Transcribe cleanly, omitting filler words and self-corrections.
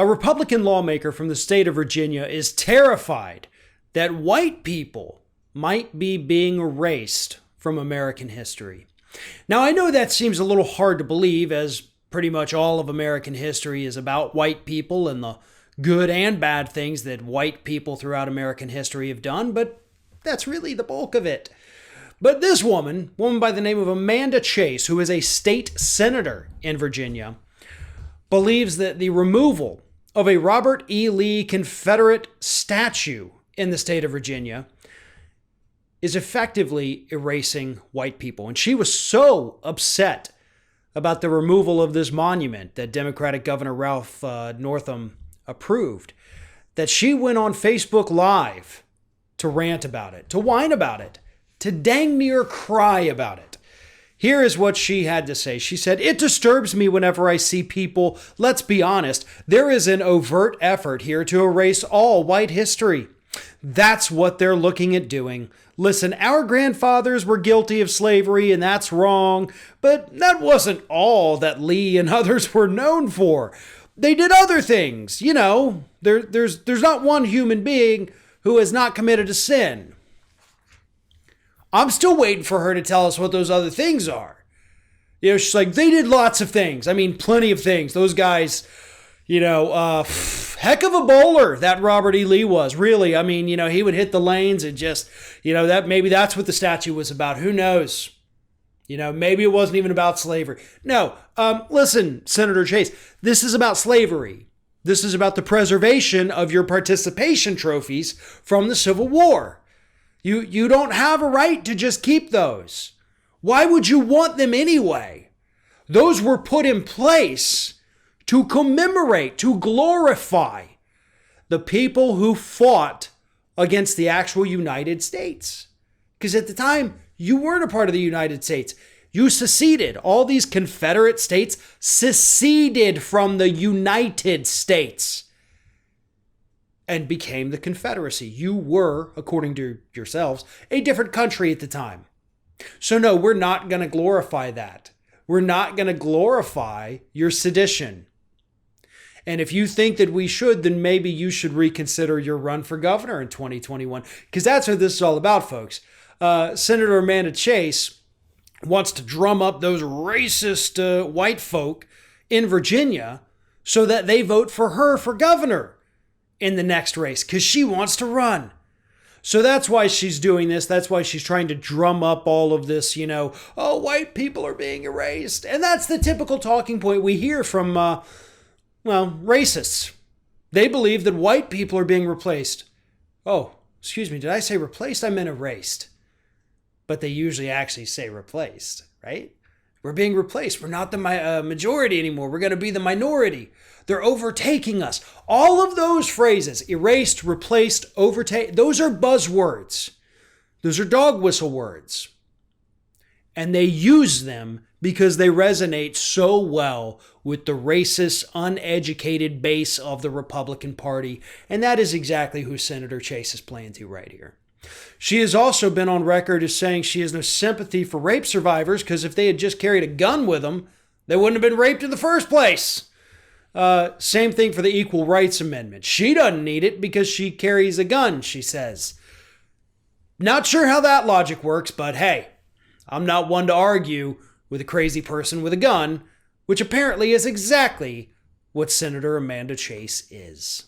A Republican lawmaker from the state of Virginia is terrified that white people might be being erased from American history. Now, I know that seems a little hard to believe, as pretty much all of American history is about white people and the good and bad things that white people throughout American history have done, but that's really the bulk of it. But this woman by the name of Amanda Chase, who is a state senator in Virginia, believes that the removal of a Robert E. Lee Confederate statue in the state of Virginia is effectively erasing white people. And she was so upset about the removal of this monument that Democratic Governor Ralph Northam approved that she went on Facebook Live to rant about it, to whine about it, to dang near cry about it. Here is what she had to say. She said, "It disturbs me whenever I see people. Let's be honest. There is an overt effort here to erase all white history. That's what they're looking at doing. Listen, our grandfathers were guilty of slavery, and that's wrong. But that wasn't all that Lee and others were known for. They did other things. You know, there's not one human being who has not committed a sin." I'm still waiting for her to tell us what those other things are. You know, she's like, they did lots of things. I mean, plenty of things. Those guys, heck of a bowler that Robert E. Lee was, really. I mean, he would hit the lanes and just, maybe that's what the statue was about. Who knows? Maybe it wasn't even about slavery. No, listen, Senator Chase, this is about slavery. This is about the preservation of your participation trophies from the Civil War. You don't have a right to just keep those. Why would you want them anyway? Those were put in place to commemorate, to glorify the people who fought against the actual United States. Because at the time, you weren't a part of the United States. You seceded. All these Confederate states seceded from the United States and became the Confederacy. You were, according to yourselves, a different country at the time. So no, we're not going to glorify that. We're not going to glorify your sedition. And if you think that we should, then maybe you should reconsider your run for governor in 2021. Because that's what this is all about, folks. Senator Amanda Chase wants to drum up those racist white folk in Virginia so that they vote for her for governor in the next race, because she wants to run. So that's why she's doing this. That's why she's trying to drum up all of this, white people are being erased. And that's the typical talking point we hear from, racists. They believe that white people are being replaced. Oh, excuse me, did I say replaced? I meant erased. But they usually actually say replaced, right? We're being replaced. We're not the majority anymore. We're going to be the minority. They're overtaking us. All of those phrases, erased, replaced, overtake, those are buzzwords. Those are dog whistle words. And they use them because they resonate so well with the racist, uneducated base of the Republican Party. And that is exactly who Senator Chase is playing to right here. She has also been on record as saying she has no sympathy for rape survivors because if they had just carried a gun with them, they wouldn't have been raped in the first place. Same thing for the Equal Rights Amendment. She doesn't need it because she carries a gun, she says. Not sure how that logic works, but hey, I'm not one to argue with a crazy person with a gun, which apparently is exactly what Senator Amanda Chase is.